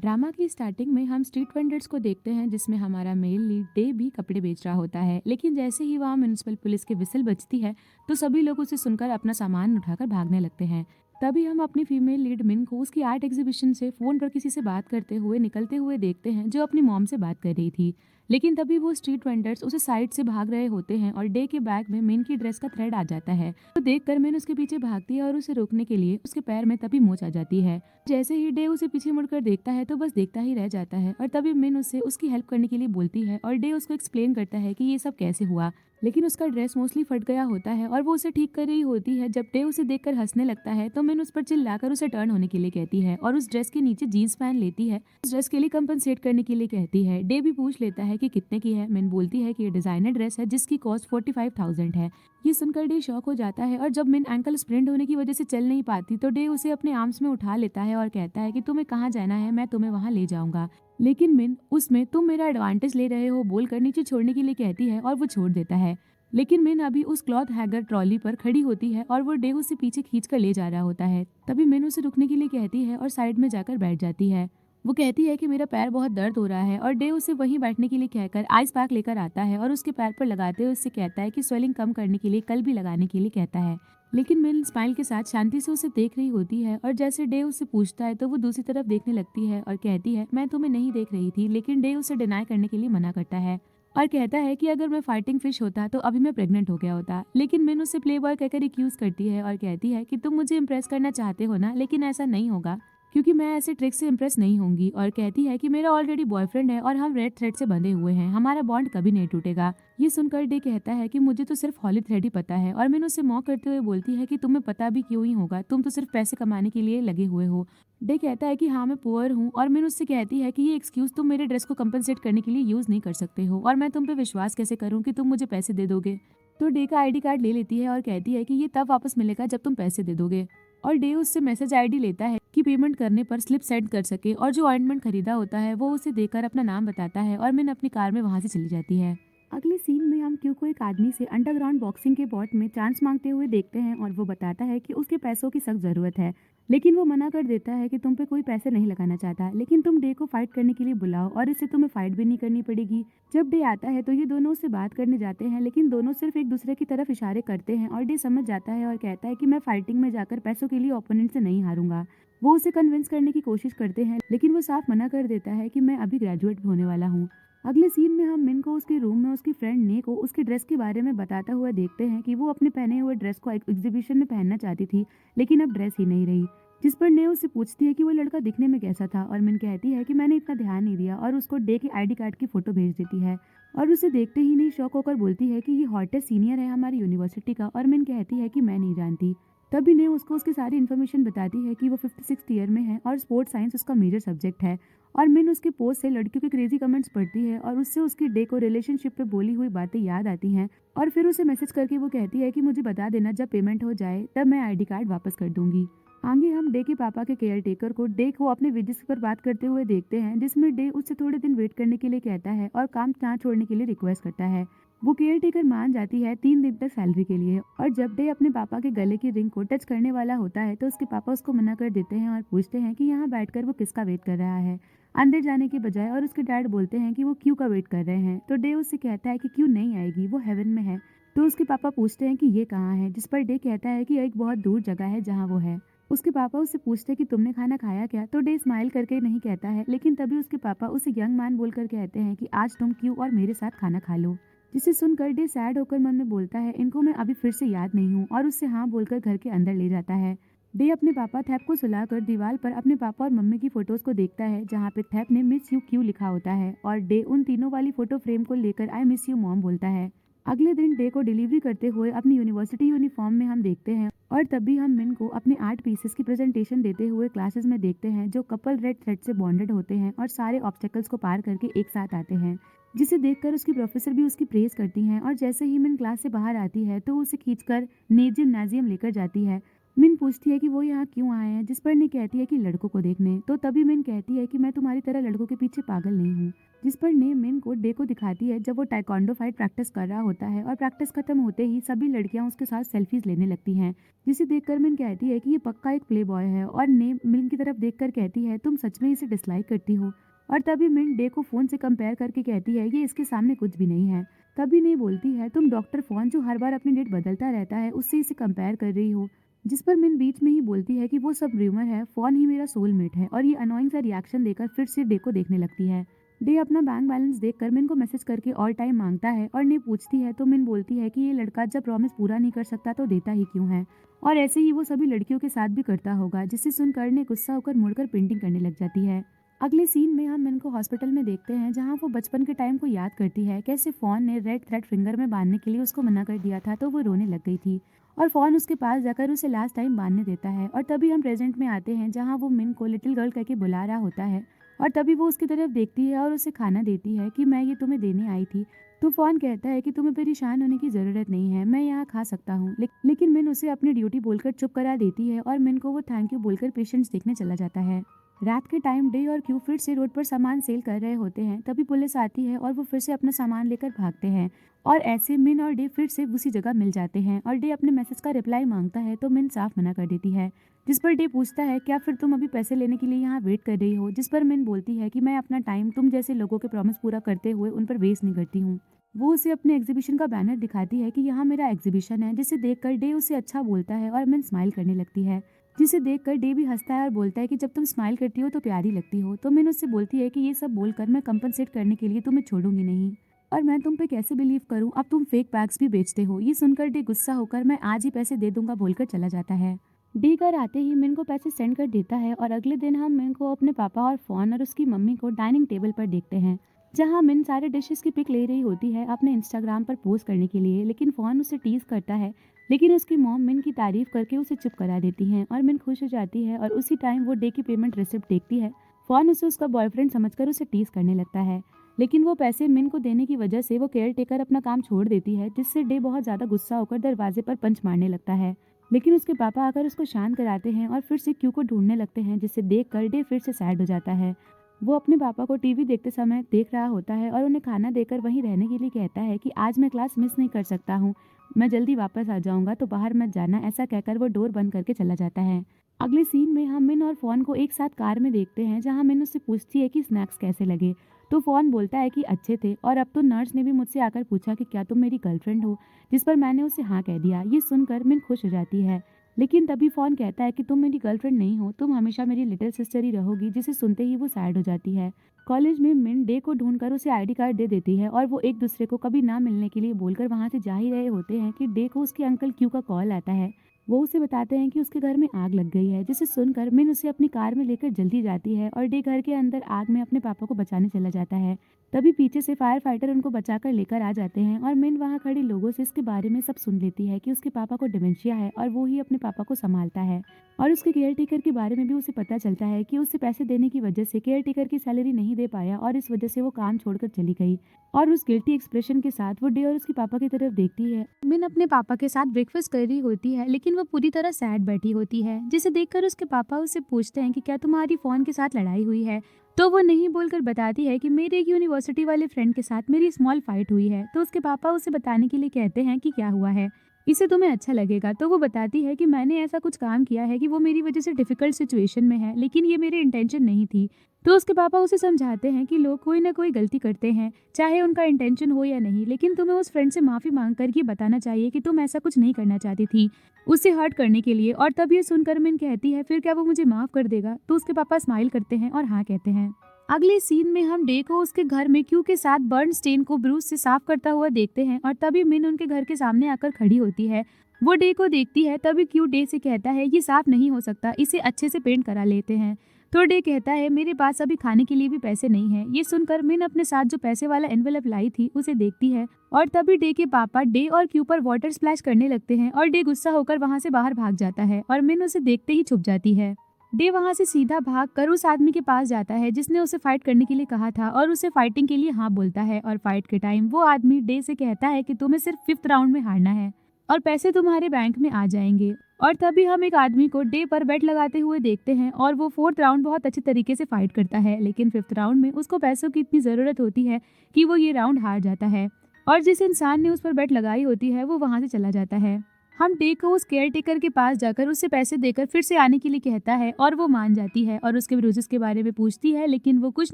Drama की starting में हम स्ट्रीट वेंडर्स को देखते हैं जिसमें हमारा मेल लीड डे भी कपड़े बेच रहा होता है, लेकिन जैसे ही वहाँ म्युनिसिपल पुलिस की विसिल बजती है तो सभी लोग उसे सुनकर अपना सामान उठाकर भागने लगते हैं। तभी हम अपनी फीमेल लीड मिन को उसकी आर्ट एग्जीबिशन से फोन पर किसी से बात करते हुए निकलते हुए देखते हैं जो अपनी मॉम से बात कर रही थी। लेकिन तभी वो स्ट्रीट वेंडर्स उसे साइड से भाग रहे होते हैं और डे के बैग में मिन की ड्रेस का थ्रेड आ जाता है। तो देखकर मिन उसके पीछे भागती है और उसे रोकने के लिए उसके पैर में तभी मोच आ जाती है। जैसे ही डे उसे पीछे मुड़कर देखता है तो बस देखता ही रह जाता है और तभी मिन उससे उसकी हेल्प करने के लिए बोलती है और डे उसको एक्सप्लेन करता है कि ये सब कैसे हुआ। लेकिन उसका ड्रेस मोस्टली फट गया होता है और वो उसे ठीक कर रही होती है। जब डे उसे देखकर हंसने लगता है तो मिन उस पर चिल्लाकर उसे टर्न होने के लिए कहती है और उस ड्रेस के नीचे जीन्स पहन लेती है। उस ड्रेस के लिए कंपनसेट करने के लिए कहती है। डे भी पूछ लेता है कि कितने की है। मिन बोलती है कि ये डिजाइनर ड्रेस है जिसकी कॉस्ट 45,000 है। ये सुनकर डे शॉक हो जाता है और जब मिन एंकल स्प्रेंड होने की वजह से चल नहीं पाती तो डे उसे अपने आर्म्स में उठा लेता है और कहता है कि तुम्हें कहाँ जाना है, मैं तुम्हें वहाँ ले जाऊंगा। लेकिन मिन उसमें तुम मेरा एडवांटेज ले रहे हो बोलकर नीचे छोड़ने के लिए कहती है और वो छोड़ देता है। लेकिन मिन अभी उस क्लॉथ हैगर ट्रॉली पर खड़ी होती है और वो डे उसे पीछे खींच कर ले जा रहा होता है। तभी मिन उसे रुकने के लिए कहती है और साइड में जाकर बैठ जाती है। वो कहती है कि मेरा पैर बहुत दर्द हो रहा है और डे उसे वहीं बैठने के लिए कहकर आइस पैक लेकर आता है और उसके पैर पर लगाते हुए उससे कहता है कि स्वेलिंग कम करने के लिए कल भी लगाने के लिए कहता है। लेकिन मिल स्माइल के साथ शांति से उसे देख रही होती है और जैसे डे उससे पूछता है तो वो दूसरी तरफ देखने लगती है और कहती है मैं तुम्हें नहीं देख रही थी। लेकिन डे उसे डिनाई करने के लिए मना करता है और कहता है कि अगर मैं फाइटिंग फिश होता तो अभी मैं प्रेग्नेंट हो गया होता। लेकिन मिन उसे प्ले बॉय कहकर एक्यूज करती है और कहती है कि तुम मुझे इम्प्रेस करना चाहते हो ना, लेकिन ऐसा नहीं होगा क्योंकि मैं ऐसे ट्रिक से इम्प्रेस नहीं होंगी। और कहती है कि मेरा ऑलरेडी बॉयफ्रेंड है और हम रेड थ्रेड से बंधे हुए हैं, हमारा बॉन्ड कभी नहीं टूटेगा। ये सुनकर डे कहता है कि मुझे तो सिर्फ हॉली थ्रेड ही पता है और मैंने उसे मॉक करते हुए बोलती है कि तुम्हें पता भी क्यों ही होगा, तुम तो सिर्फ पैसे कमाने के लिए लगे हुए हो। डे कहता है कि हाँ मैं पुअर हूँ और मैंने उससे कहती है कि ये एक्सक्यूज तुम मेरे ड्रेस को कंपनसेट करने के लिए यूज नहीं कर सकते हो और मैं तुम पे विश्वास कैसे करूँ कि तुम मुझे पैसे दे दोगे। तो डे का आईडी कार्ड ले लेती है और कहती है कि ये तब वापस मिलेगा जब तुम पैसे दे दोगे। और डे उससे मैसेज आईडी लेता है कि पेमेंट करने पर स्लिप सेंड कर सके और जो ऑइंटमेंट खरीदा होता है वो उसे देकर अपना नाम बताता है और मिन अपनी कार में वहां से चली जाती है। अगले सीन में हम क्यू को एक आदमी से अंडरग्राउंड बॉक्सिंग के बॉट में चांस मांगते हुए देखते हैं और वो बताता है कि उसके पैसों की सख्त जरूरत है। लेकिन वो मना कर देता है कि तुम पे कोई पैसे नहीं लगाना चाहता, लेकिन तुम डे को फाइट करने के लिए बुलाओ और इससे तुम्हें फाइट भी नहीं करनी पड़ेगी। जब डे आता है तो ये दोनों उससे बात करने जाते हैं, लेकिन दोनों सिर्फ एक दूसरे की तरफ इशारे करते हैं और डे समझ जाता है और कहता है कि मैं फाइटिंग में जाकर पैसों के लिए ओपोनेंट से नहीं हारूंगा। वो उसे कन्विंस करने की कोशिश करते हैं लेकिन वो साफ मना कर देता है कि मैं अभी ग्रेजुएट होने वाला हूँ। अगले सीन में हम मिन को उसके रूम में उसकी फ्रेंड ने को उसके ड्रेस के बारे में बताता हुआ देखते हैं कि वो अपने पहने हुए ड्रेस को एग्जीबिशन में पहनना चाहती थी, लेकिन अब ड्रेस ही नहीं रही। जिस पर ने उससे पूछती है कि वो लड़का दिखने में कैसा था और मिन कहती है कि मैंने इतना ध्यान नहीं दिया और उसको डे के आईडी कार्ड की फोटो भेज देती है और उसे देखते ही नहीं शॉक होकर बोलती है कि ये हॉटेस्ट सीनियर है हमारी यूनिवर्सिटी का और मिन कहती है कि मैं नहीं जानती। तभी ने उसको उसकी सारी इन्फॉर्मेशन बताती है कि वो 56th ईयर में है और स्पोर्ट्स साइंस उसका मेजर सब्जेक्ट है। और मिन उसके पोस्ट से लड़कियों के क्रेजी कमेंट्स पढ़ती है और उससे उसकी डे को रिलेशनशिप पे बोली हुई बातें याद आती हैं और फिर उसे मैसेज करके वो कहती है कि मुझे बता देना जब पेमेंट हो जाए तब मैं आईडी कार्ड वापस कर दूंगी। आगे हम डे के पापा के केयर टेकर को डे को अपने विजिट पर बात करते हुए देखते हैं जिसमें डे उससे थोड़े दिन वेट करने के लिए कहता है और काम ना छोड़ने के लिए रिक्वेस्ट करता है। वो केयर टेकर मान जाती है 3 दिन तक सैलरी के लिए और जब डे अपने पापा के गले की रिंग को टच करने वाला होता है तो उसके पापा उसको मना कर देते हैं और पूछते हैं कि यहाँ बैठकर वो किसका वेट कर रहा है अंदर जाने के बजाय। और उसके डैड बोलते हैं कि वो क्यों का वेट कर रहे हैं तो डे उससे कहता है कि क्यों नहीं आएगी, वो हेवन में है। तो उसके पापा पूछते हैं कि ये कहाँ है, जिस पर डे कहता है कि एक बहुत दूर जगह है जहाँ वो है। उसके पापा उससे पूछते हैं कि तुमने खाना खाया क्या, तो डे स्माइल करके नहीं कहता है, लेकिन तभी उसके पापा उसे यंग मैन बोलकर कहते हैं कि आज तुम क्यों और मेरे साथ खाना खा लो। जिसे सुनकर डे सैड होकर मन में बोलता है इनको मैं अभी फिर से याद नहीं हूँ और उससे हाँ बोलकर घर के अंदर ले जाता है। डे अपने पापा थैप को सुलाकर दीवार पर अपने पापा और मम्मी की फोटोज को देखता है जहाँ पे थैप ने मिस यू क्यू लिखा होता है और डे उन तीनों वाली फोटो फ्रेम को लेकर आई मिस यू मॉम बोलता है। अगले दिन डे को डिलीवरी करते हुए अपनी यूनिवर्सिटी यूनिफॉर्म में हम देखते हैं और तभी हम मिन को अपने आर्ट पीसेस की प्रेजेंटेशन देते हुए क्लासेस में देखते हैं जो कपल रेड थ्रेड से बॉन्डेड होते हैं और सारे ऑब्स्टेकल्स को पार करके एक साथ आते हैं, जिसे देखकर उसकी प्रोफेसर भी उसकी प्रेज करती हैं। और जैसे ही मिन क्लास से बाहर आती है तो उसे खींचकर जिम्नाजियम लेकर जाती है मिन पूछती है कि वो यहाँ क्यों आए हैं, जिस पर ने कहती है कि लड़कों को देखने। तो तभी मिन कहती है कि मैं तुम्हारी तरह लड़कों के पीछे पागल नहीं हूँ। जिस पर ने मिन को डे को दिखाती है जब वो टाइकोंडो फाइट प्रैक्टिस कर रहा होता है और प्रैक्टिस खत्म होते ही सभी लड़कियां उसके साथ सेल्फीज लेने लगती हैं, जिसे देखकर मिन कहती है कि ये पक्का एक प्ले बॉय है और ने मिन की तरफ देखकर कहती है तुम सच में इसे डिसलाइक करती हो। और तभी मिन डे को फोन से कंपेयर करके कहती है ये इसके सामने कुछ भी नहीं है। तभी ने बोलती है तुम डॉक्टर फोन जो हर बार अपनी डेट बदलता रहता है उससे इसे कंपेयर कर रही हो। जिस पर मिन बीच में ही बोलती है कि वो सब र्यूमर है, फोन ही मेरा सोलमेट है। और ये अनोइंग सा रिएक्शन देकर फिर से डे को देखने लगती है। डे अपना बैंक बैलेंस देखकर मिन को मैसेज करके और टाइम मांगता है और ने पूछती है तो मिन बोलती है कि ये लड़का जब प्रॉमिस पूरा नहीं कर सकता तो देता ही क्यों है, और ऐसे ही वो सभी लड़कियों के साथ भी करता होगा। जिसे सुनकर ने गुस्सा होकर मुड़कर पेंटिंग करने लग जाती है। अगले सीन में हम मिन को हॉस्पिटल में देखते हैं जहां वो बचपन के टाइम को याद करती है, कैसे फोन ने रेड थ्रेड फिंगर में बांधने के लिए उसको मना कर दिया था तो वो रोने लग गई थी और फोन उसके पास जाकर उसे लास्ट टाइम बांधने देता है। और तभी हम प्रेजेंट में आते हैं जहां वो मिन को लिटिल गर्ल करके बुला रहा होता है और तभी वो उसकी तरफ देखती है और उसे खाना देती है कि मैं ये तुम्हें देने आई थी। तो फोन कहता है कि तुम्हें परेशान होने की जरूरत नहीं है, मैं यहाँ खा सकता हूँ। लेकिन मिन उसे अपनी ड्यूटी बोलकर चुप करा देती है और मिन को वो थैंक यू बोलकर पेशेंट्स देखने चला जाता है। रात के टाइम डे और क्यू फिर से रोड पर सामान सेल कर रहे होते हैं। तभी पुलिस आती है और वो फिर से अपना सामान लेकर भागते हैं और ऐसे मिन और डे फिर से उसी जगह मिल जाते हैं। और डे अपने मैसेज का रिप्लाई मांगता है तो मिन साफ मना कर देती है। जिस पर डे पूछता है क्या फिर तुम अभी पैसे लेने के लिए यहाँ वेट कर रही हो, जिस पर मिन बोलती है कि मैं अपना टाइम तुम जैसे लोगों के प्रॉमिस पूरा करते हुए उन पर वेस्ट नहीं करती हूँ। वो उसे अपने एग्जीबिशन का बैनर दिखाती है कि यहाँ मेरा एग्जीबिशन है, जिसे देखकर डे उसे अच्छा बोलता है और मिन स्माइल करने लगती है, जिसे देखकर डे भी हंसता है और बोलता है कि जब तुम स्माइल करती हो तो प्यारी लगती हो। तो मिन उससे बोलती है कि ये सब बोलकर मैं कंपनसेट करने के लिए तुम्हें छोड़ूंगी नहीं और मैं तुम पे कैसे बिलीव करूं, अब तुम फेक बैग्स भी बेचते हो। ये सुनकर डे गुस्सा होकर मैं आज ही पैसे दे दूंगा बोलकर चला जाता है। डे घर आते ही मिन को पैसे सेंड कर देता है और अगले दिन हम मिन को अपने पापा और फोन और उसकी मम्मी को डाइनिंग टेबल पर देखते हैं जहां मिन सारे डिशेस की पिक ले रही होती है अपने इंस्टाग्राम पर पोस्ट करने के लिए। लेकिन फोन उसे टीज करता है, लेकिन उसकी मॉम मिन की तारीफ करके उसे चुप करा देती हैं और मिन खुश हो जाती है। और उसी टाइम वो डे की पेमेंट रिसिप्ट देखती है। फोन उसे उसका बॉयफ्रेंड समझकर उसे टीज करने लगता है, लेकिन वो पैसे मिन को देने की वजह से वो केयर टेकर अपना काम छोड़ देती है, जिससे डे बहुत ज्यादा गुस्सा होकर दरवाजे पर पंच मारने लगता है। लेकिन उसके पापा आकर उसको शांत कराते हैं और फिर से क्यू को ढूंढने लगते हैं, जिसे देख कर डे फिर से सैड हो जाता है। वो अपने पापा को टीवी देखते समय देख रहा होता है और उन्हें खाना देकर वहीं रहने के लिए कहता है कि आज मैं क्लास मिस नहीं कर सकता हूँ, मैं जल्दी वापस आ जाऊंगा तो बाहर मत जाना। ऐसा कहकर वो डोर बंद करके चला जाता है। अगले सीन में हम मिन और फोन को एक साथ कार में देखते हैं जहां मिन उससे पूछती है कि स्नैक्स कैसे लगे। तो फोन बोलता है कि अच्छे थे और अब तो नर्स ने भी मुझसे आकर पूछा कि क्या तुम मेरी गर्लफ्रेंड हो, जिस पर मैंने उसे हाँ कह दिया। ये सुनकर मिन खुश हो जाती है, लेकिन तभी फोन कहता है कि तुम मेरी गर्लफ्रेंड नहीं हो, तुम हमेशा मेरी लिटिल सिस्टर ही रहोगी। जिसे सुनते ही वो सैड हो जाती है। कॉलेज में मिन डे को ढूंढकर उसे आईडी कार्ड दे देती है और वो एक दूसरे को कभी ना मिलने के लिए बोलकर वहां से जा ही रहे होते हैं कि डे को उसके अंकल क्यू का कॉल आता है। वो उसे बताते हैं कि उसके घर में आग लग गई है, जिसे सुनकर मिन उसे अपनी कार में लेकर जल्दी जाती है और डे घर के अंदर आग में अपने पापा को बचाने चला जाता है। तभी पीछे से फायर फाइटर उनको बचाकर लेकर आ जाते हैं और मिन वहां खड़े लोगों से इसके बारे में सब सुन लेती है कि उसके पापा को डिमेंशिया है और वो ही अपने पापा को संभालता है। और उसके केयर टेकर के बारे में भी उसे पता चलता है कि उसे पैसे देने की वजह से केयर टेकर की सैलरी नहीं दे पाया और इस वजह से वो काम छोड़कर चली गई। और उस गिल्टी एक्सप्रेशन के साथ वो डे और उसके पापा की तरफ देखती है। मिन अपने पापा के साथ ब्रेकफास्ट कर रही होती है, लेकिन वो पूरी तरह सैड बैठी होती है, जिसे देखकर उसके पापा उससे पूछते हैं कि क्या तुम्हारी फोन के साथ लड़ाई हुई है। तो वो नहीं बोलकर बताती है कि मेरे एक यूनिवर्सिटी वाले फ्रेंड के साथ मेरी स्मॉल फाइट हुई है। तो उसके पापा उसे बताने के लिए कहते हैं कि क्या हुआ है, इसे तुम्हें अच्छा लगेगा। तो वो बताती है कि मैंने ऐसा कुछ काम किया है कि वो मेरी वजह से डिफिकल्ट सिचुएशन में है, लेकिन ये मेरे इंटेंशन नहीं थी। तो उसके पापा उसे समझाते हैं कि लोग कोई ना कोई गलती करते हैं, चाहे उनका इंटेंशन हो या नहीं, लेकिन तुम्हें उस फ्रेंड से माफी मांगकर ये बताना चाहिए कि तुम ऐसा कुछ नहीं करना चाहती थी उसे हर्ट करने के लिए। और तब ये सुनकर मिन कहती है फिर क्या वो मुझे माफ कर देगा। तो उसके पापा स्माइल करते हैं और हाँ कहते हैं। अगले सीन में हम डे को उसके घर में क्यू के साथ बर्न स्टेन को ब्रूस से साफ करता हुआ देखते हैं और तभी मिन उनके घर के सामने आकर खड़ी होती है। वो डे को देखती है, तभी क्यू डे से कहता है ये साफ नहीं हो सकता, इसे अच्छे से पेंट करा लेते हैं। तो डे कहता है मेरे पास अभी खाने के लिए भी पैसे नहीं है। ये सुनकर मिन अपने साथ जो पैसे वाला एनवेलप लाई थी उसे देखती है और तभी डे के पापा डे और क्यू पर वाटर स्प्लैश करने लगते हैं और डे गुस्सा होकर वहां से बाहर भाग जाता है और मिन उसे देखते ही छुप जाती है। डे वहां से सीधा भाग कर उस आदमी के पास जाता है जिसने उसे फाइट करने के लिए कहा था और उसे फाइटिंग के लिए हाँ बोलता है। और फाइट के टाइम वो आदमी डे से कहता है कि तुम्हें सिर्फ 5th राउंड में हारना है और पैसे तुम्हारे बैंक में आ जाएंगे। और तभी हम एक आदमी को डे पर बेट लगाते हुए देखते हैं और वो फोर्थ राउंड बहुत अच्छे तरीके से फाइट करता है, लेकिन फिफ्थ राउंड में उसको पैसों की इतनी ज़रूरत होती है कि वो ये राउंड हार जाता है और जिस इंसान ने उस पर बेट लगाई होती है वो वहाँ से चला जाता है। हम डे को उस केयर टेकर के पास जाकर उससे पैसे देकर फिर से आने के लिए कहता है और वो मान जाती है और उसके ब्रूजेस के बारे में पूछती है, लेकिन वो कुछ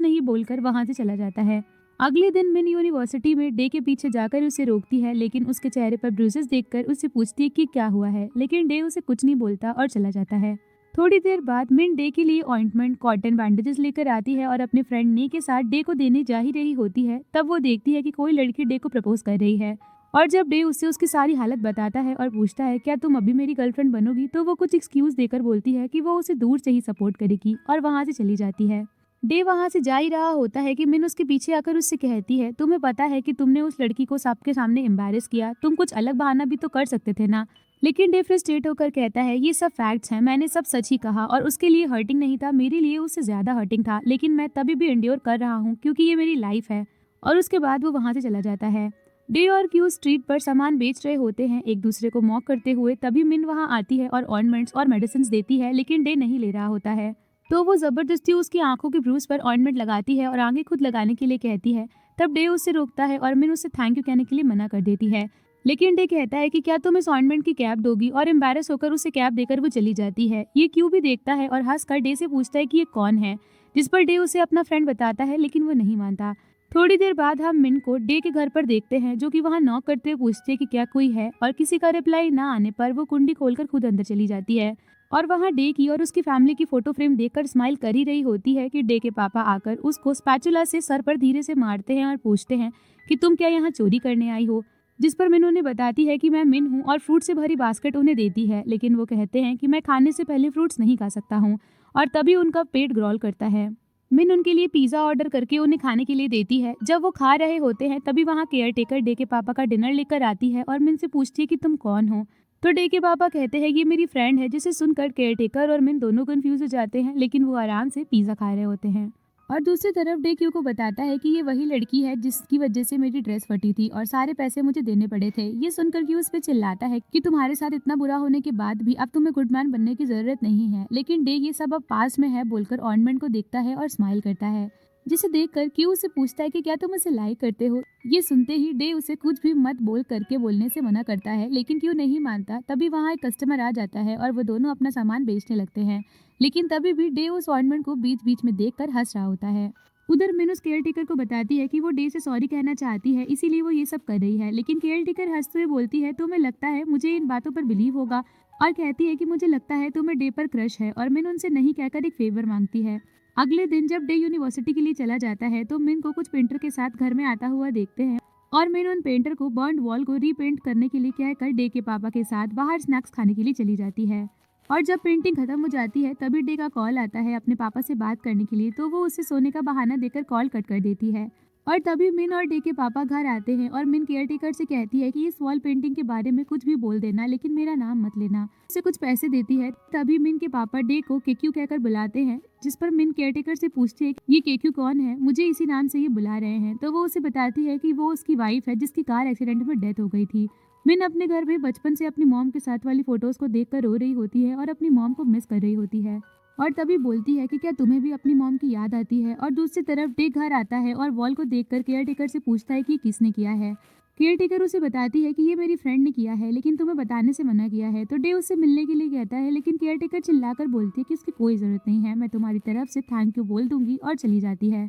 नहीं बोलकर वहाँ से चला जाता है। अगले दिन मिन यूनिवर्सिटी में डे के पीछे जाकर उसे रोकती है, लेकिन उसके चेहरे पर ब्रूजेस देखकर उससे पूछती है कि क्या हुआ है, लेकिन डे उसे कुछ नहीं बोलता और चला जाता है। थोड़ी देर बाद मिन डे के लिए ऑइंटमेंट, कॉटन बैंडेजेस लेकर आती है और अपने फ्रेंड ने के साथ डे को देने जा ही रही होती है। तब वो देखती है कि कोई लड़की डे को प्रपोज कर रही है और जब डे उससे उसकी सारी हालत बताता है और पूछता है क्या तुम अभी मेरी गर्लफ्रेंड बनोगी, तो वो कुछ एक्सक्यूज देकर बोलती है कि वो उसे दूर से ही सपोर्ट करेगी और वहाँ से चली जाती है। डे वहाँ से जा ही रहा होता है कि मिन उसके पीछे आकर उससे कहती है, तुम्हें पता है कि तुमने उस लड़की को सबके सामने एम्बैरेस किया, तुम कुछ अलग बहाना भी तो कर सकते थे ना। लेकिन डे फ्रस्ट्रेट होकर कहता है, ये सब फैक्ट्स हैं, मैंने सब सच ही कहा और उसके लिए हर्टिंग नहीं था, मेरे लिए उससे ज्यादा हर्टिंग था, लेकिन मैं तभी भी इंड्योर कर रहा हूँ क्योंकि ये मेरी लाइफ है। और उसके बाद वो वहाँ से चला जाता है। डे और क्यू स्ट्रीट पर सामान बेच रहे होते हैं एक दूसरे को मॉक करते हुए, तभी मिन वहाँ आती है और ऑइंटमेंट्स और मेडिसिन देती है, लेकिन डे नहीं ले रहा होता है। तो वो जबरदस्ती उसकी आंखों के ब्रूज पर ऑइंटमेंट लगाती है और आंखें खुद लगाने के लिए कहती है। तब डे उससे रोकता है और मिन उससे थैंक यू कहने के लिए मना कर देती है, लेकिन डे कहता है कि क्या तुम इस ऑइंटमेंट की कैप दोगी, और एम्बैरस होकर उसे कैप देकर वो चली जाती है। ये क्यू भी देखता है और हंसकर डे से पूछता है कि ये कौन है, जिस पर डे उसे अपना फ्रेंड बताता है, लेकिन वो नहीं मानता। थोड़ी देर बाद हम मिन को डे के घर पर देखते हैं, जो कि वहाँ नॉक करते हुए पूछते हैं कि क्या कोई है, और किसी का रिप्लाई ना आने पर वो कुंडी खोलकर खुद अंदर चली जाती है और वहाँ डे की और उसकी फैमिली की फोटो फ्रेम देखकर स्माइल कर ही रही होती है कि डे के पापा आकर उसको स्पैचुला से सर पर धीरे से मारते हैं और पूछते हैं कि तुम क्या यहाँ चोरी करने आई हो, जिस पर मिन उन्हें बताती है कि मैं मिन हूँ और फ्रूट से भरी बास्केट उन्हें देती है, लेकिन वो कहते हैं कि मैं खाने से पहले फ्रूट्स नहीं खा सकता हूँ और तभी उनका पेट ग्रॉल करता है। मिन उनके लिए पिज्जा ऑर्डर करके उन्हें खाने के लिए देती है। जब वो खा रहे होते हैं तभी वहाँ केयर टेकर डे के पापा का डिनर लेकर आती है और मिन से पूछती है कि तुम कौन हो। तो डे के पापा कहते हैं ये मेरी फ्रेंड है, जिसे सुनकर केयर टेकर और मिन दोनों कंफ्यूज हो जाते हैं, लेकिन वो आराम से पिज्जा खा रहे होते हैं। और दूसरी तरफ डे क्यू को बताता है कि ये वही लड़की है जिसकी वजह से मेरी ड्रेस फटी थी और सारे पैसे मुझे देने पड़े थे। ये सुनकर क्यू उस पे चिल्लाता है कि तुम्हारे साथ इतना बुरा होने के बाद भी अब तुम्हें गुडमैन बनने की जरूरत नहीं है, लेकिन डे ये सब अब पास में है बोलकर ऑर्नामेंट को देखता है और स्माइल करता है, जिसे देखकर क्यू उसे पूछता है कि क्या तुम उसे लाइक करते हो। ये सुनते ही डे उसे कुछ भी मत बोल करके बोलने से मना करता है, लेकिन क्यू नहीं मानता। तभी वहाँ एक कस्टमर आ जाता है और वो दोनों अपना सामान बेचने लगते हैं, लेकिन तभी भी डे उस ऑर्नामेंट को बीच बीच में देखकर हंस रहा होता है। उधर मिन उस केयर टेकर को बताती है कि वो डे से सॉरी कहना चाहती है, इसीलिए वो ये सब कर रही है, लेकिन केयर टेकर हंसते हुए बोलती है तुम्हें लगता है मुझे इन बातों पर बिलीव होगा, और कहती है कि मुझे लगता है तुम्हें डे पर क्रश है, और मिन उनसे नहीं कहकर एक फेवर मांगती है। अगले दिन जब डे यूनिवर्सिटी के लिए चला जाता है तो मिन को कुछ पेंटर के साथ घर में आता हुआ देखते हैं और मिन उन पेंटर को बर्न्ड वॉल को रीपेंट करने के लिए कहकर डे के पापा के साथ बाहर स्नैक्स खाने के लिए चली जाती है। और जब पेंटिंग खत्म हो जाती है तभी डे का कॉल आता है अपने पापा से बात करने के लिए, तो वो उसे सोने का बहाना देकर कॉल कट कर देती है। और तभी मिन और डे के पापा घर आते हैं और मिन केयर टेकर से कहती है कि इस वॉल पेंटिंग के बारे में कुछ भी बोल देना, लेकिन मेरा नाम मत लेना। उसे कुछ पैसे देती है। तभी मिन के पापा डे को केक्यू कहकर बुलाते हैं, जिस पर मिन केयर टेकर से पूछती है ये केक्यू कौन है, मुझे इसी नाम से ये बुला रहे हैं। तो वो उसे बताती है कि वो उसकी वाइफ है जिसकी कार एक्सीडेंट में डेथ हो गई थी। मिन अपने घर में बचपन से अपनी मॉम के साथ वाली फोटोज को देखकर रो रही होती है और अपनी मॉम को मिस कर रही होती है, और तभी बोलती है कि क्या तुम्हें भी अपनी मॉम की याद आती है। और दूसरी तरफ डे घर आता है और वॉल को देखकर केयर टेकर से पूछता है कि किसने किया है। केयर टेकर उसे बताती है कि ये मेरी फ्रेंड ने किया है, लेकिन तुम्हें बताने से मना किया है। तो डे उससे मिलने के लिए कहता है, लेकिन केयर टेकर चिल्लाकर बोलती है कि इसकी कोई जरूरत नहीं है, मैं तुम्हारी तरफ से थैंक यू बोल दूंगी, और चली जाती है।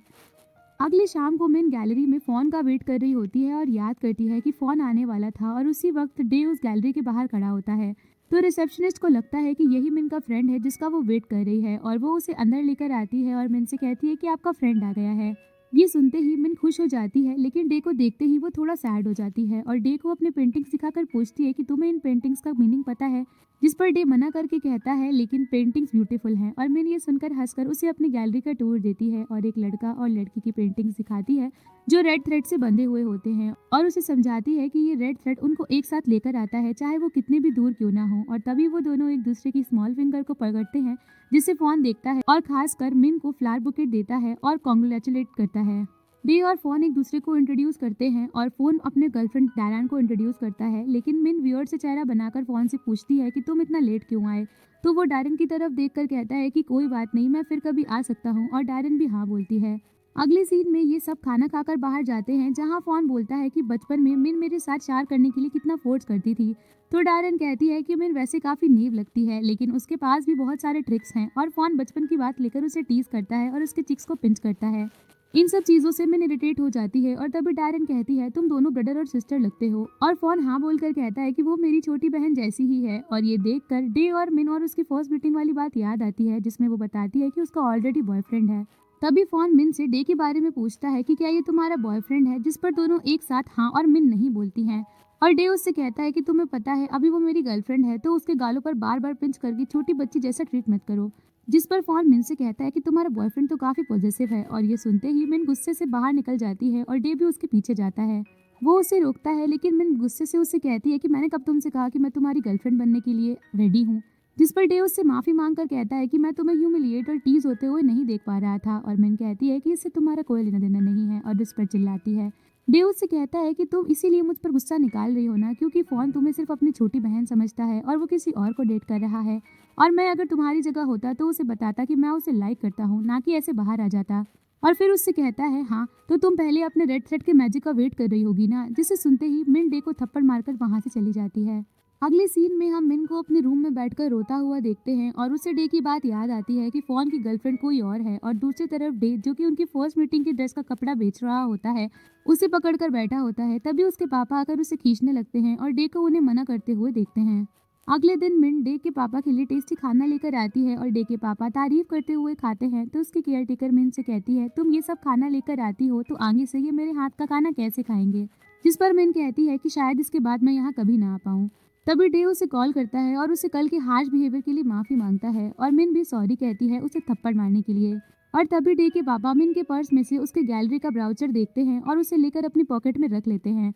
अगली शाम को मिन गैलरी में फ़ोन का वेट कर रही होती है और याद करती है कि फ़ोन आने वाला था, और उसी वक्त डे उस गैलरी के बाहर खड़ा होता है। तो रिसेप्शनिस्ट को लगता है कि यही मिन का फ्रेंड है जिसका वो वेट कर रही है, और वो उसे अंदर लेकर आती है और मिन से कहती है कि आपका फ्रेंड आ गया है। ये सुनते ही मिन खुश हो जाती है, लेकिन डे को देखते ही वो थोड़ा सैड हो जाती है और डे को अपने पेंटिंग्स दिखाकर पूछती है कि तुम्हें इन पेंटिंग्स का मीनिंग पता है, जिस पर डे मना करके कहता है लेकिन पेंटिंग्स ब्यूटीफुल हैं। और मिन ये सुनकर हंसकर उसे अपनी गैलरी का टूर देती है और एक लड़का और लड़की की पेंटिंग्स दिखाती है जो रेड थ्रेड से बंधे हुए होते हैं, और उसे समझाती है कि ये रेड थ्रेड उनको एक साथ लेकर आता है, चाहे वो कितने भी दूर क्यों ना हो। और तभी वो दोनों एक दूसरे की स्मॉल फिंगर को पकड़ते हैं, जिससे फोन देखता है और खासकर मिन को फ्लावर बुकेट देता है और कॉन्ग्रेचुलेट करता है। डे और फोन एक दूसरे को इंट्रोड्यूस करते हैं और फोन अपने गर्लफ्रेंड डैरन को इंट्रोड्यूस करता है, लेकिन मिन वियर्ड से चेहरा बनाकर फोन से पूछती है कि तुम इतना लेट क्यों आए। तो वो डैरन की तरफ देखकर कहता है कि कोई बात नहीं, मैं फिर कभी आ सकता हूँ, और डैरन भी हाँ बोलती है। अगले सीन में ये सब खाना खाकर बाहर जाते हैं, जहाँ फोन बोलता है कि बचपन में मिन मेरे साथ शार करने के लिए कितना फोर्स करती थी। तो डैरन कहती है कि मिन वैसे काफी नीव लगती है, लेकिन उसके पास भी बहुत सारे ट्रिक्स हैं, और फोन बचपन की बात लेकर उसे टीज करता है और उसके चिक्स को पिंच करता है। इन सब चीजों से मिन इरिटेट हो जाती है, और तभी डैरन कहती है तुम दोनों ब्रदर और सिस्टर लगते हो, और फोन हाँ बोलकर कहता है कि वो मेरी छोटी बहन जैसी ही है। और ये देखकर डे और मिन और उसकी फर्स्ट मीटिंग वाली बात याद आती है, जिसमें वो बताती है कि उसका ऑलरेडी बॉयफ्रेंड है। तभी फोन मिन से डे के बारे में पूछता है कि क्या ये तुम्हारा बॉयफ्रेंड है, जिस पर दोनों एक साथ हाँ और मिन नहीं बोलती हैं। और डे उससे कहता है कि तुम्हें पता है अभी वो मेरी गर्लफ्रेंड है, तो उसके गालों पर बार बार पिंच करके छोटी बच्ची जैसा ट्रीट मत करो। जिस पर फॉन मिन से कहता है कि तुम्हारा बॉयफ्रेंड तो काफी पॉजिटिव है, और ये सुनते ही मिन गुस्से से बाहर निकल जाती है और डे भी उसके पीछे जाता है। वो उसे रोकता है, लेकिन मिन गुस्से से उससे कहती है कि मैंने कब तुमसे कहा कि मैं तुम्हारी गर्लफ्रेंड बनने के लिए रेडी हूँ। जिस पर डे उससे माफी मांग कर कहता है कि मैं तुम्हें ह्यूमिलिएट और टीज होते हुए नहीं देख पा रहा था, और मिन कहती है कि इससे तुम्हारा कोई लेना देना नहीं है, और जिस पर चिल्लाती है। डे उससे कहता है कि तुम इसीलिए मुझ पर गुस्सा निकाल रही हो ना, क्योंकि फोन तुम्हें सिर्फ अपनी छोटी बहन समझता है और वो किसी और को डेट कर रहा है। और मैं अगर तुम्हारी जगह होता तो उसे बताता कि मैं उसे लाइक करता हूँ, ना कि ऐसे बाहर आ जाता। और फिर उससे कहता है हाँ, तो तुम पहले अपने रेड थ्रेड के मैजिक का वेट कर रही होगी ना। जिसे सुनते ही मिन डे को थप्पड़ मारकर वहां से चली जाती है। अगले सीन में हम मिन को अपने रूम में बैठकर रोता हुआ देखते हैं, और उसे डे की बात याद आती है कि फोन की गर्लफ्रेंड कोई और है, और दूसरी तरफ डे, जो कि उनकी फर्स्ट मीटिंग की ड्रेस का कपड़ा बेच रहा होता है, उसे पकड़कर बैठा होता है। तभी उसके पापा आकर उसे खींचने लगते हैं और डे को उन्हें मना करते हुए देखते हैं। अगले दिन मिन डे के पापा के लिए टेस्टी खाना लेकर आती है, और डे के पापा तारीफ करते हुए खाते हैं। तो उसकी केयर टेकर मिन से कहती है तुम ये सब खाना लेकर आती हो तो आगे से ये मेरे हाथ का खाना कैसे खाएंगे। जिस पर मिन कहती है कि शायद इसके बाद मैं यहाँ कभी ना आ पाऊँ। तभी डे उसे कॉल करता है और उसे कल के हार्श बिहेवियर के लिए माफी मांगता है, और मिन भी सॉरी कहती है उसे थप्पड़ मारने के लिए। और तभी डे के पापा मिन के पर्स में से उसके गैलरी का ब्राउचर देखते हैं और उसे लेकर अपनी पॉकेट में रख लेते हैं।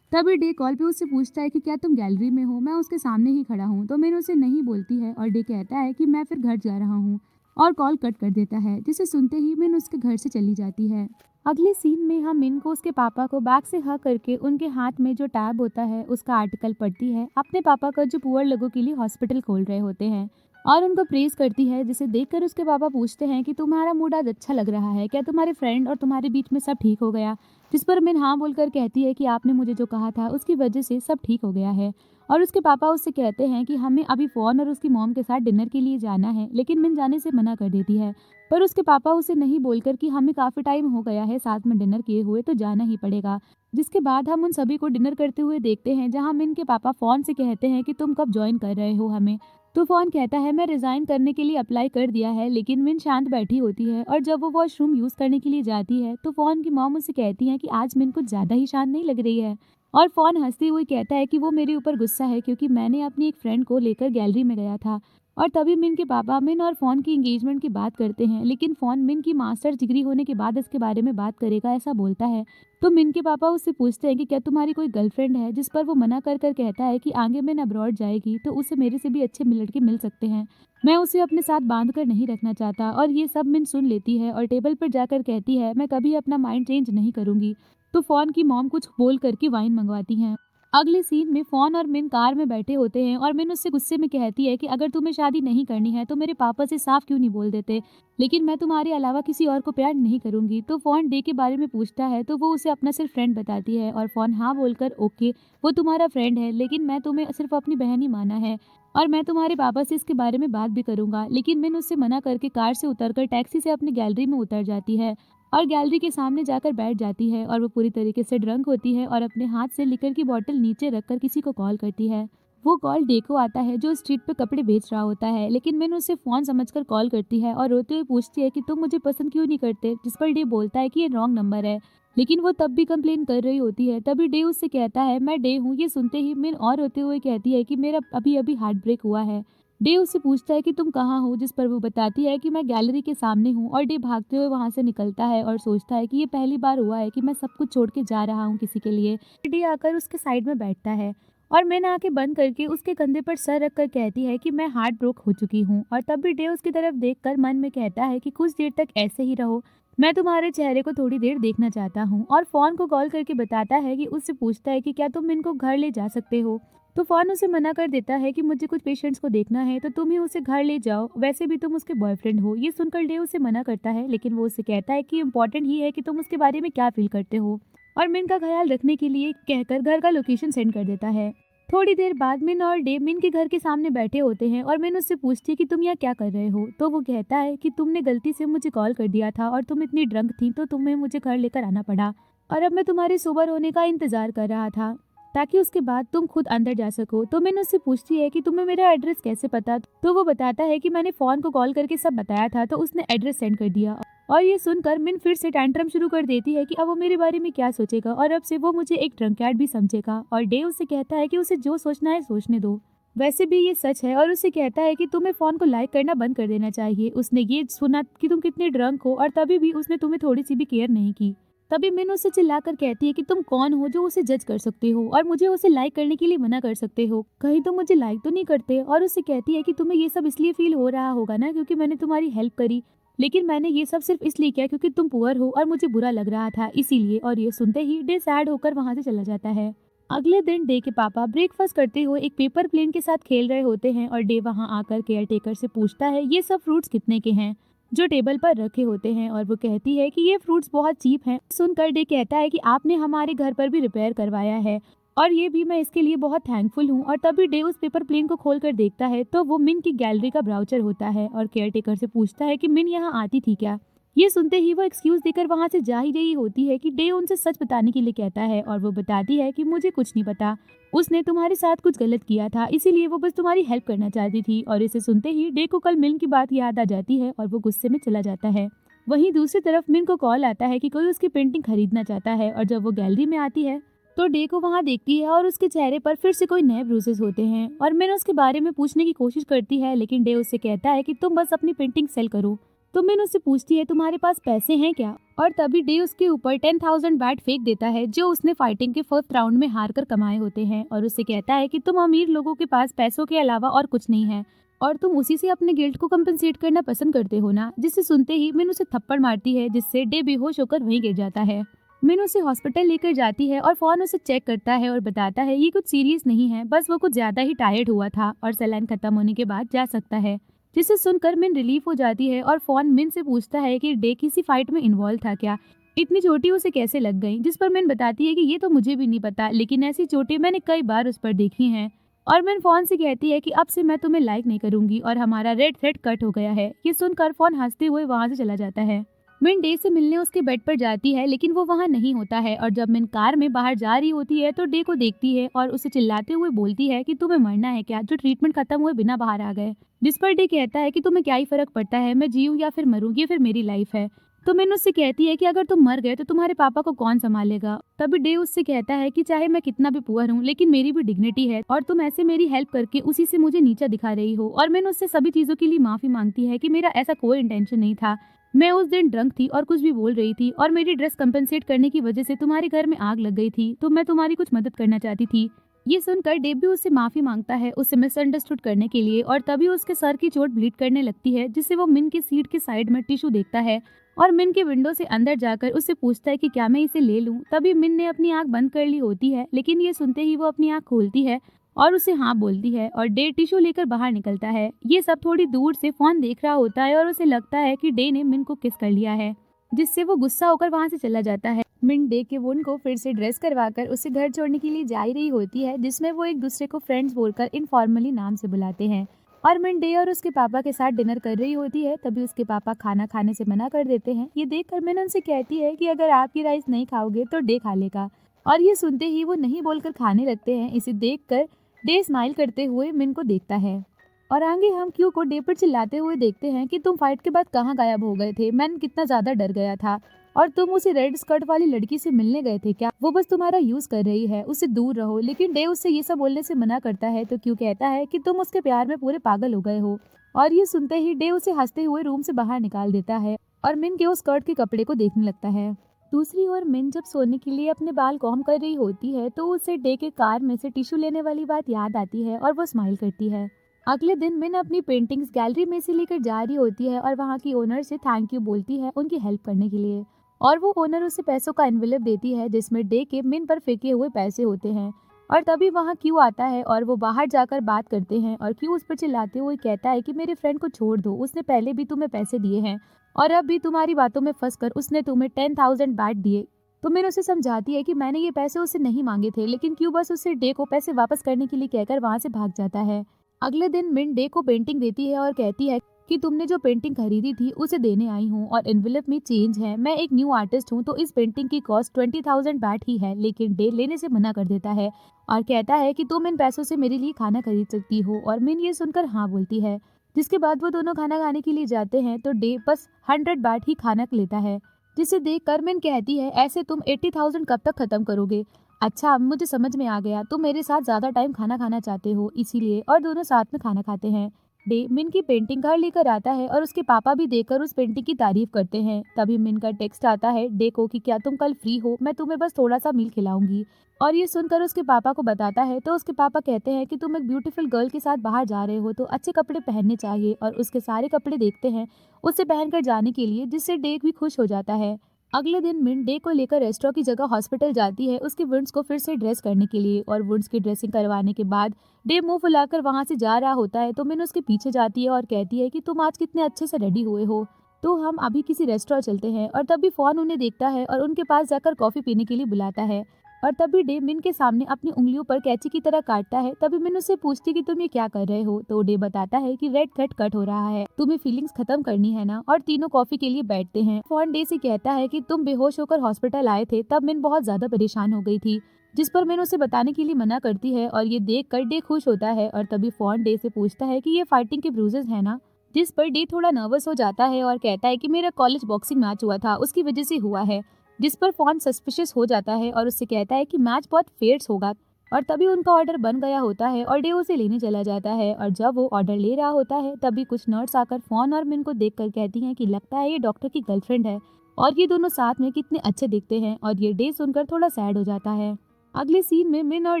तभी डे कॉल पे उससे पूछता है कि क्या तुम गैलरी में हो, मैं उसके सामने ही खड़ा हूँ। तो मिन उसे नहीं बोलती है, और डे कहता है कि मैं फिर घर जा रहा हूँ, और कॉल कट कर देता है। जिसे सुनते ही मिन उसके घर से चली जाती है। अगले सीन में हम मिन को उसके पापा को बैग से हक करके उनके हाथ में जो टैब होता है उसका आर्टिकल पढ़ती है, अपने पापा का जो पुअर लोगों के लिए हॉस्पिटल खोल रहे होते हैं, और उनको प्रेज करती है। जिसे देखकर उसके पापा पूछते हैं कि तुम्हारा मूड आज अच्छा लग रहा है क्या, तुम्हारे फ्रेंड और तुम्हारे बीच में सब ठीक हो गया। जिस पर मिन हाँ बोलकर कहती है कि आपने मुझे जो कहा था उसकी वजह से सब ठीक हो गया है। और उसके पापा उससे कहते हैं कि हमें अभी फोन और उसकी मॉम के साथ डिनर के लिए जाना है, लेकिन मिन जाने से मना कर देती है। पर उसके पापा उसे नहीं बोलकर कि हमें काफी टाइम हो गया है साथ में डिनर किए हुए, तो जाना ही पड़ेगा। जिसके बाद हम उन सभी को डिनर करते हुए देखते हैं, जहां मिन के पापा फोन से कहते हैं कि तुम कब ज्वाइन कर रहे हो हमें। तो फोन कहता है मैं रिजाइन करने के लिए अप्लाई कर दिया है, लेकिन मिन शांत बैठी होती है। और जब वो वॉशरूम यूज करने के लिए जाती है तो फोन की मॉम उसे कहती है कि आज मिन कुछ ज्यादा ही शांत नहीं लग रही है। और फोन हंसते हुए कहता है कि वो मेरे ऊपर गुस्सा है क्योंकि मैंने अपनी एक फ्रेंड को लेकर गैलरी में गया था। और तभी मिन के पापा मिन और फोन की एंगेजमेंट की बात करते हैं, लेकिन फोन मिन की मास्टर्स डिग्री होने के बाद इसके बारे में बात करेगा ऐसा बोलता है। तो मिन के पापा उससे पूछते हैं कि क्या तुम्हारी कोई गर्लफ्रेंड है, जिस पर वो मना कर कर कहता है कि आगे मिन अब्रॉड जाएगी तो उसे मेरे से भी अच्छे लड़के मिल सकते हैं, मैं उसे अपने साथ बांध कर नहीं रखना चाहता। और ये सब मिन सुन लेती है और टेबल पर जाकर कहती है मैं कभी अपना माइंड चेंज नहीं करूंगी। तो फोन की मॉम कुछ बोल करके वाइन मंगवाती हैं। अगले सीन में फोन और मिन कार में बैठे होते हैं, और मिन उससे गुस्से में कहती है कि अगर तुम्हें शादी नहीं करनी है तो मेरे पापा से साफ क्यों नहीं बोल देते, लेकिन मैं तुम्हारे अलावा किसी और को प्यार नहीं करूंगी। तो फोन डे के बारे में पूछता है, तो वो उसे अपना सिर्फ फ्रेंड बताती है, और फोन हाँ बोलकर ओके वो तुम्हारा फ्रेंड है, लेकिन मैं तुम्हें सिर्फ अपनी बहन ही माना है, और मैं तुम्हारे पापा से इसके बारे में बात भी करूंगा। लेकिन मिन उससे मना करके कार से उतरकर टैक्सी से अपनी गैलरी में उतर जाती है, और गैलरी के सामने जाकर बैठ जाती है। और वो पूरी तरीके से ड्रंक होती है और अपने हाथ से लिकर की बोतल नीचे रखकर किसी को कॉल करती है। वो कॉल डे को आता है, जो स्ट्रीट पे कपड़े बेच रहा होता है, लेकिन मैंने उसे फोन समझकर कॉल करती है और रोते हुए पूछती है कि तुम मुझे पसंद क्यों नहीं करते। जिस पर डे बोलता है कि ये रॉन्ग नंबर है, लेकिन वो तब भी कंप्लेन कर रही होती है। तभी डे उससे कहता है मैं डे हूँ। ये सुनते ही मिन और रोते हुए कहती है कि मेरा अभी अभी हार्ट ब्रेक हुआ है। डे उससे पूछता है कि तुम कहाँ हो, जिस पर वो बताती है कि मैं गैलरी के सामने हूँ। और डे भागते हुए वहां से निकलता है और सोचता है कि ये पहली बार हुआ है कि मैं सब कुछ छोड़ के जा रहा हूँ किसी के लिए। डे आकर उसके साइड में बैठता है और मैंने आंखें बंद करके उसके कंधे पर सर रखकर कहती है कि मैं हार्ट ब्रोक हो चुकी हूँ। और तब भी डे उसकी तरफ देखकर मन में कहता है कि कुछ देर तक ऐसे ही रहो, मैं तुम्हारे चेहरे को थोड़ी देर देखना चाहता हूँ। और फोन को कॉल करके बताता है कि उससे पूछता है कि क्या तुम इनको घर ले जा सकते हो। तो फोन उसे मना कर देता है कि मुझे कुछ पेशेंट्स को देखना है, तो तुम ही उसे घर ले जाओ, वैसे भी तुम उसके बॉयफ्रेंड हो। ये सुनकर डे उसे मना करता है, लेकिन वो उसे कहता है कि इम्पोर्टेंट ही है कि तुम उसके बारे में क्या फील करते हो। और मिन का ख्याल रखने के लिए कहकर घर का लोकेशन सेंड कर देता है। थोड़ी देर बाद मिन और डे मिन के घर के सामने बैठे होते हैं और मिन उससे पूछती है कि तुम यहाँ क्या कर रहे हो। तो वो कहता है कि तुमने गलती से मुझे कॉल कर दिया था और तुम इतनी ड्रंक थी तो तुम्हें मुझे घर लेकर आना पड़ा, और अब मैं तुम्हारे सोबर होने का इंतजार कर रहा था ताकि उसके बाद तुम खुद अंदर जा सको। तो मैंने उससे पूछती है कि तुम्हें मेरा एड्रेस कैसे पता। तो वो बताता है कि मैंने फोन को कॉल करके सब बताया था, तो उसने एड्रेस सेंड कर दिया। और ये सुनकर मिन फिर से टैंट्रम शुरू कर देती है कि अब वो मेरे बारे में क्या सोचेगा और अब से वो मुझे एक ड्रंकैर्ड भी समझेगा। और डे उसे कहता है कि उसे जो सोचना है सोचने दो, वैसे भी ये सच है। और उसे कहता है कि तुम्हें फोन को लाइक करना बंद कर देना चाहिए। उसने ये सुना कि तुम कितने ड्रंक हो और तभी भी उसने तुम्हें थोड़ी सी भी केयर नहीं की। तभी मिन उससे चिल्लाकर कहती है कि तुम कौन हो जो उसे जज कर सकते हो और मुझे उसे लाइक करने के लिए मना कर सकते हो, कहीं तो मुझे लाइक तो नहीं करते। और उसे कहती है कि तुम्हें ये सब इसलिए फील हो रहा होगा ना क्योंकि मैंने तुम्हारी हेल्प करी, लेकिन मैंने ये सब सिर्फ इसलिए किया क्योंकि तुम पुअर हो और मुझे बुरा लग रहा था इसीलिए। और ये सुनते ही डे सैड होकर वहाँ से चला जाता है। अगले दिन डे के पापा ब्रेकफास्ट करते हुए एक पेपर प्लेन के साथ खेल रहे होते हैं और डे वहाँ आकर केयर टेकर से पूछता है ये सब फ्रूट्स कितने के हैं जो टेबल पर रखे होते हैं। और वो कहती है कि ये फ्रूट्स बहुत चीप हैं। सुनकर डे कहता है कि आपने हमारे घर पर भी रिपेयर करवाया है और ये भी मैं इसके लिए बहुत थैंकफुल हूँ। और तभी डे उस पेपर प्लेन को खोलकर देखता है तो वो मिन की गैलरी का ब्राउचर होता है और केयर टेकर से पूछता है कि मिन यहाँ आती थी क्या। ये सुनते ही वो एक्सक्यूज देकर वहाँ से जा ही रही होती है कि डे उनसे सच बताने के लिए कहता है और वो बताती है कि मुझे कुछ नहीं पता, उसने तुम्हारे साथ कुछ गलत किया था इसीलिए वो बस तुम्हारी हेल्प करना चाहती थी। और इसे सुनते ही डे को कल मिन की बात याद आ जाती है और वो गुस्से में चला जाता है। वहीं दूसरी तरफ मिन को कॉल आता है कि कोई उसकी पेंटिंग खरीदना चाहता है और जब वो गैलरी में आती है तो डे को वहाँ देखती है और उसके चेहरे पर फिर से कोई नए ब्रूसेस होते हैं। और मिन उसके बारे में पूछने की कोशिश करती है, लेकिन डे उससे कहता है कि तुम बस अपनी पेंटिंग सेल करो। तो मिन उससे पूछती है तुम्हारे पास पैसे हैं क्या। और तभी डे उसके ऊपर 10,000 बैट फेंक देता है जो उसने फाइटिंग के फर्स्ट राउंड में हार कर कमाए होते हैं और उससे कहता है कि तुम अमीर लोगों के पास पैसों के अलावा और कुछ नहीं है और तुम उसी से अपने गिल्ट को कंपनसेट करना पसंद करते हो ना। जिसे सुनते ही मिन उसे थप्पड़ मारती है जिससे डे बेहोश होकर वहीं गिर जाता है। मिन उसे हॉस्पिटल लेकर जाती है और फोन उसे चेक करता है और बताता है ये कुछ सीरियस नहीं है, बस वो कुछ ज्यादा ही टायर्ड हुआ था और सैलाइन खत्म होने के बाद जा सकता है। जिसे सुनकर मिन रिलीफ हो जाती है और फोन मिन से पूछता है कि डे किसी फाइट में इन्वॉल्व था क्या, इतनी चोटें उसे कैसे लग गई। जिस पर मिन बताती है कि ये तो मुझे भी नहीं पता, लेकिन ऐसी चोटें मैंने कई बार उस पर देखी हैं। और मिन फोन से कहती है कि अब से मैं तुम्हें लाइक नहीं करूंगी और हमारा रेड थ्रेड कट हो गया है। ये सुनकर फोन हंसते हुए वहाँ से चला जाता है। मिन डे से मिलने उसके बेड पर जाती है लेकिन वो वहाँ नहीं होता है और जब मिन कार में बाहर जा रही होती है तो डे को देखती है और उसे चिल्लाते हुए बोलती है कि तुम्हें मरना है क्या जो ट्रीटमेंट खत्म हुए बिना बाहर आ गए। जिस पर डे कहता है कि तुम्हें क्या ही फर्क पड़ता है, मैं जीऊँ या फिर मरूँ, ये फिर मेरी लाइफ है। तो मिन उससे कहती है कि अगर तुम मर गए तो तुम्हारे पापा को कौन संभालेगा। तभी डे उससे कहता है कि चाहे मैं कितना भी पुअर हूँ लेकिन मेरी भी डिग्निटी है और तुम ऐसे मेरी हेल्प करके उसी से मुझे नीचा दिखा रही हो। और मिन उससे सभी चीजों के लिए माफी मांगती है कि मेरा ऐसा कोई इंटेंशन नहीं था, मैं उस दिन ड्रंक थी और कुछ भी बोल रही थी और मेरी ड्रेस कंपनसेट करने की वजह से तुम्हारे घर में आग लग गई थी, तो मैं तुम्हारी कुछ मदद करना चाहती थी। ये सुनकर डेब भी उससे माफी मांगता है उसे मिसअंडरस्टूड करने के लिए और तभी उसके सर की चोट ब्लीड करने लगती है जिससे वो मिन की सीट के साइड में टिश्यू देखता है और मिन के विंडो से अंदर जाकर उससे पूछता है कि क्या मैं इसे ले लूं। तभी मिन ने अपनी आंख बंद कर ली होती है लेकिन ये सुनते ही वो अपनी आंख खोलती है और उसे हाँ बोलती है और डे टिश्यू लेकर बाहर निकलता है। ये सब थोड़ी दूर से फोन देख रहा होता है और उसे लगता है कि डे ने मिन को किस कर लिया है, जिससे वो गुस्सा होकर वहाँ से चला जाता है। मिन डे के वुंड को फिर से ड्रेस करवाकर उसे घर छोड़ने के लिए जा ही रही होती है जिसमें वो एक दूसरे को फ्रेंड्स बोलकर इनफॉर्मली नाम से बुलाते हैं। और मिन डे और उसके पापा के साथ डिनर कर रही होती है तभी उसके पापा खाना खाने से मना कर देते हैं। ये देखकर मिन उनसे कहती है कि अगर आप ये राइस नहीं खाओगे तो डे खा लेगा। और ये सुनते ही वो नहीं बोलकर खाने लगते हैं। इसे देखकर डे स्माइल करते हुए मिन को देखता है और आगे हम क्यू को डे पर चिल्लाते हुए देखते हैं कि तुम फाइट के बाद कहाँ गायब हो गए थे, मैं कितना ज्यादा डर गया था। और तुम उसे रेड स्कर्ट वाली लड़की से मिलने गए थे क्या, वो बस तुम्हारा यूज कर रही है, उससे दूर रहो। लेकिन डे उससे ये सब बोलने से मना करता है तो क्यू कहता है कि तुम उसके प्यार में पूरे पागल हो गए हो। और ये सुनते ही डे उसे हंसते हुए रूम से बाहर निकाल देता है और मिन के उस स्कर्ट के कपड़े को देखने लगता है। दूसरी ओर मिन जब सोने के लिए अपने बाल कॉम्ब कर रही होती है तो उसे डे के कार में से टिश्यू लेने वाली बात याद आती है और वो स्माइल करती है। अगले दिन मिन अपनी पेंटिंग्स गैलरी में से लेकर जा रही होती है और वहाँ की ओनर से थैंक यू बोलती है उनकी हेल्प करने के लिए। और वो ओनर उसे पैसों का एनवेलप देती है जिसमें डे के मिन पर फेंके हुए पैसे होते हैं। और तभी वहाँ क्यू आता है और वो बाहर जाकर बात करते हैं और क्यू उस पर चिल्लाते हुए कहता है कि मेरे फ्रेंड को छोड़ दो, उसने पहले भी तुम्हें पैसे दिए हैं और अब भी तुम्हारी बातों में फंस कर उसने तुम्हें 10,000 बैट दिए। तो मिन उसे समझाती है कि मैंने ये पैसे उससे नहीं मांगे थे, लेकिन क्यू बस उससे डे को पैसे वापस करने के लिए कहकर वहाँ से भाग जाता है। अगले दिन मिन डे को पेंटिंग देती है और कहती है कि तुमने जो पेंटिंग खरीदी थी उसे देने आई हूँ और एनवेलप में चेंज है। मैं एक न्यू आर्टिस्ट हूँ तो इस पेंटिंग की कॉस्ट 20,000 बैट ही है, लेकिन डे लेने से मना कर देता है और कहता है कि तुम इन पैसों से मेरे लिए खाना खरीद सकती हो। और मिन ये सुनकर हाँ बोलती है, जिसके बाद वो दोनों खाना खाने के लिए जाते हैं तो डे बस 100 बैट ही खाना लेता है, जिसे देख कर मिन कहती है ऐसे तुम 80,000 कब तक खत्म करोगे। अच्छा, अब मुझे समझ में आ गया, तुम मेरे साथ ज्यादा टाइम खाना खाना चाहते हो इसीलिए। और दोनों साथ में खाना खाते हैं। डे मिन की पेंटिंग घर लेकर आता है और उसके पापा भी देखकर उस पेंटिंग की तारीफ करते हैं। तभी मिन का टेक्स्ट आता है डे को कि क्या तुम कल फ्री हो, मैं तुम्हें बस थोड़ा सा मील खिलाऊंगी। और ये सुनकर उसके पापा को बताता है तो उसके पापा कहते हैं कि तुम एक ब्यूटीफुल गर्ल के साथ बाहर जा रहे हो तो अच्छे कपड़े पहनने चाहिए, और उसके सारे कपड़े देखते हैं उसे पहनकर जाने के लिए, जिससे डे भी खुश हो जाता है। अगले दिन मिन डे को लेकर रेस्टोरेंट की जगह हॉस्पिटल जाती है उसकी वुंड्स को फिर से ड्रेस करने के लिए। और वुंड्स की ड्रेसिंग करवाने के बाद डे मुंह फुलाकर वहां से जा रहा होता है तो मिन उसके पीछे जाती है और कहती है कि तुम आज कितने अच्छे से रेडी हुए हो, तो हम अभी किसी रेस्टोरेंट चलते हैं। और तभी फोन उन्हें देखता है और उनके पास जाकर कॉफी पीने के लिए बुलाता है। और तभी डे मिन के सामने अपनी उंगलियों पर कैंची की तरह काटता है। तभी मिन उससे पूछती है कि तुम ये क्या कर रहे हो, तो डे बताता है कि रेड थ्रेड कट हो रहा है, तुम्हें फीलिंग्स खत्म करनी है ना। और तीनों कॉफी के लिए बैठते हैं। फॉन डे से कहता है कि तुम बेहोश होकर हॉस्पिटल आए थे, तब मिन बहुत ज्यादा परेशान हो गई थी, जिस पर मिन उसे बताने के लिए मना करती है। और ये देख कर डे खुश होता है। और तभी फॉन डे से पूछता है कि ये फाइटिंग के ब्रूजेस है ना, जिस पर डे थोड़ा नर्वस हो जाता है और कहता है कि मेरा कॉलेज बॉक्सिंग मैच हुआ था उसकी वजह से हुआ है, जिस पर फॉन सस्पिशियस हो जाता है और उससे कहता है कि मैच बहुत फेयर्स होगा। और तभी उनका ऑर्डर बन गया होता है और डे उसे लेने चला जाता है। और जब वो ऑर्डर ले रहा होता है तभी कुछ नर्स आकर फॉन और मिन को देखकर कहती हैं कि लगता है ये डॉक्टर की गर्लफ्रेंड है और ये दोनों साथ में कितने अच्छे दिखते हैं। और ये डे सुनकर थोड़ा सैड हो जाता है। अगले सीन में मिन और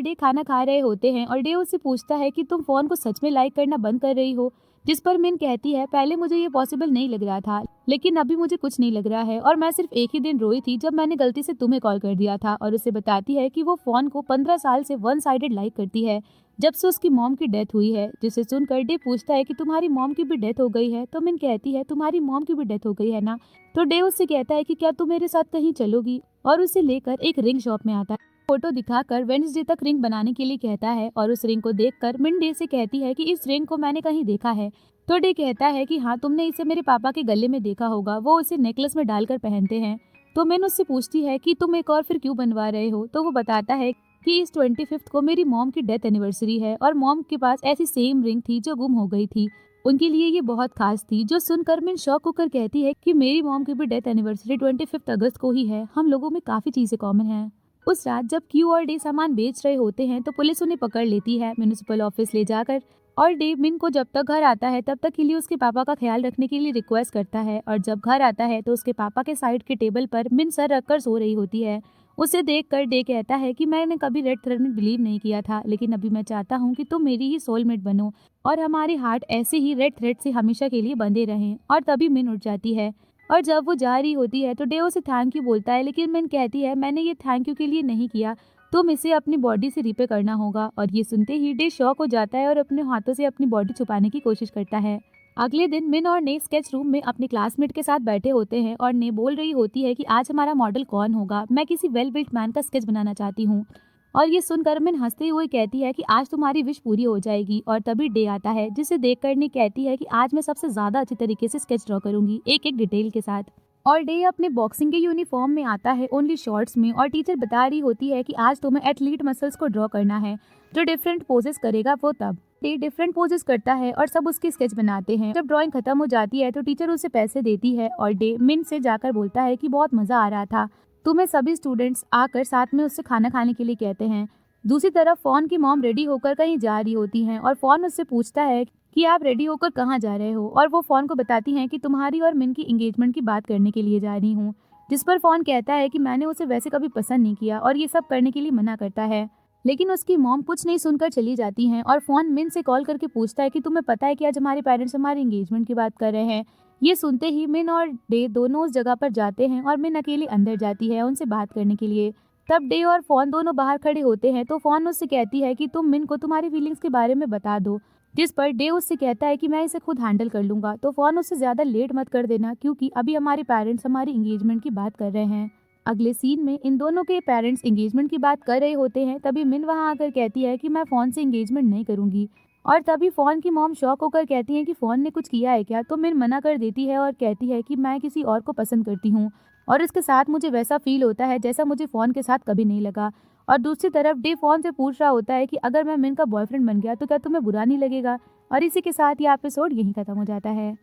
डे खाना खा रहे होते हैं और डे उससे पूछता है कि तुम फोन को सच में लाइक करना बंद कर रही हो, जिस पर मिन कहती है पहले मुझे ये पॉसिबल नहीं लग रहा था, लेकिन अभी मुझे कुछ नहीं लग रहा है और मैं सिर्फ एक ही दिन रोई थी जब मैंने गलती से तुम्हें कॉल कर दिया था। और उसे बताती है कि वो फोन को 15 साल से वन साइडेड लाइक करती है जब से उसकी मॉम की डेथ हुई है। जिसे सुनकर डे पूछता है कि तुम्हारी मॉम की भी डेथ हो गई है, तो मिन कहती है तुम्हारी मॉम की भी डेथ हो गई है ना। तो डे उससे कहता है कि क्या तुम मेरे साथ कहीं चलोगी, और उसे लेकर एक रिंग शॉप में आता है। फोटो दिखाकर वेडनेसडे तक रिंग बनाने के लिए कहता है और उस रिंग को देखकर मिन डे से कहती है कि इस रिंग को मैंने कहीं देखा है। तो डे कहता है कि हाँ, तुमने इसे मेरे पापा के गले में देखा होगा, वो उसे नेकलेस में डालकर पहनते हैं। तो मिन उससे पूछती है कि तुम एक और फिर क्यों बनवा रहे हो, तो वो बताता है कि इस 25th को मेरी मॉम की डेथ एनिवर्सरी है और मॉम के पास ऐसी सेम रिंग थी जो गुम हो गई थी, उनके लिए ये बहुत खास थी। जो सुनकर मिन शॉक होकर कहती है कि मेरी मॉम की भी डेथ एनिवर्सरी 25 अगस्त को ही है, हम लोगों में काफी चीजें कॉमन हैं। उस रात जब क्यू और डे सामान बेच रहे होते हैं तो पुलिस उन्हें पकड़ लेती है म्युनिसिपल ऑफिस ले जाकर। और डे मिन को जब तक घर आता है तब तक के लिए उसके पापा का ख्याल रखने के लिए रिक्वेस्ट करता है। और जब घर आता है तो उसके पापा के साइड के टेबल पर मिन सर रखकर सो रही होती है। उसे देखकर डे कहता है कि मैंने कभी रेड थ्रेड में बिलीव नहीं किया था, लेकिन अभी मैं चाहता हूँ कि तुम मेरी ही सोलमेट बनो और हमारे हार्ट ऐसे ही रेड थ्रेड से हमेशा के लिए बंधे रहें। और तभी मिन उठ जाती है और जब वो जा रही होती है तो डे उसे थैंक यू बोलता है, लेकिन मिन कहती है मैंने ये थैंक यू के लिए नहीं किया, तुम इसे अपनी बॉडी से रिपे करना होगा। और ये सुनते ही डे शॉक हो जाता है और अपने हाथों से अपनी बॉडी छुपाने की कोशिश करता है। अगले दिन मिन और ने स्केच रूम में अपने क्लासमेट के साथ बैठे होते हैं और ने बोल रही होती है कि आज हमारा मॉडल कौन होगा, मैं किसी वेल बिल्ट मैन का स्केच बनाना चाहती हूँ। और ये सुनकर मिन हंसते हुए कहती है कि आज तुम्हारी विश पूरी हो जाएगी। और तभी डे आता है जिसे देखकर ने कहती है कि आज मैं सबसे ज्यादा अच्छी तरीके से स्केच ड्रॉ करूंगी, एक एक डिटेल के साथ। और डे अपने बॉक्सिंग के यूनिफॉर्म में आता है ओनली शॉर्ट्स में, और टीचर बता रही होती है कि आज तुम्हें एथलीट मसल्स को ड्रॉ करना है, जो डिफरेंट पोजेस करेगा वो तब। डे डिफरेंट पोजेस करता है और सब उसकी स्केच बनाते हैं। जब ड्राइंग खत्म हो जाती है तो टीचर उसे पैसे देती है और डे मिन से जाकर बोलता है कि बहुत मजा आ रहा था, तुम्हें सभी स्टूडेंट्स आकर साथ में उससे खाना खाने के लिए कहते हैं। दूसरी तरफ फॉन की मॉम रेडी होकर कहीं जा रही होती हैं और फॉन उससे पूछता है कि आप रेडी होकर कहाँ जा रहे हो, और वो फॉन को बताती हैं कि तुम्हारी और मिन की एंगेजमेंट की बात करने के लिए जा रही हूँ। जिस पर फॉन कहता है कि मैंने उसे वैसे कभी पसंद नहीं किया और ये सब करने के लिए मना करता है। लेकिन उसकी मॉम कुछ नहीं सुनकर चली जाती हैं और फ़ोन मिन से कॉल करके पूछता है कि तुम्हें पता है कि आज हमारे पेरेंट्स हमारी एंगेजमेंट की बात कर रहे हैं। ये सुनते ही मिन और डे दोनों उस जगह पर जाते हैं और मिन अकेली अंदर जाती है उनसे बात करने के लिए। तब डे और फ़ोन दोनों बाहर खड़े होते हैं तो फ़ोन उससे कहती है कि तुम मिन को तुम्हारी फीलिंग्स के बारे में बता दो, जिस पर डे उससे कहता है कि मैं इसे खुद हैंडल कर लूँगा। तो फ़ोन उससे ज़्यादा लेट मत कर देना क्योंकि अभी हमारे पेरेंट्स हमारी एंगेजमेंट की बात कर रहे हैं। अगले सीन में इन दोनों के पेरेंट्स एंगेजमेंट की बात कर रहे होते हैं, तभी मिन वहां आकर कहती है कि मैं फ़ोन से एंगेजमेंट नहीं करूंगी। और तभी फ़ोन की मॉम शॉक होकर कहती है कि फ़ोन ने कुछ किया है क्या। तो मिन मना कर देती है और कहती है कि मैं किसी और को पसंद करती हूँ और इसके साथ मुझे वैसा फील होता है जैसा मुझे फ़ोन के साथ कभी नहीं लगा। और दूसरी तरफ डे फ़ोन से पूछ रहा होता है कि अगर मैं मिन का बॉयफ्रेंड बन गया तो क्या तुम्हें बुरा नहीं लगेगा। और इसी के साथ ये एपिसोड यहीं ख़त्म हो जाता है।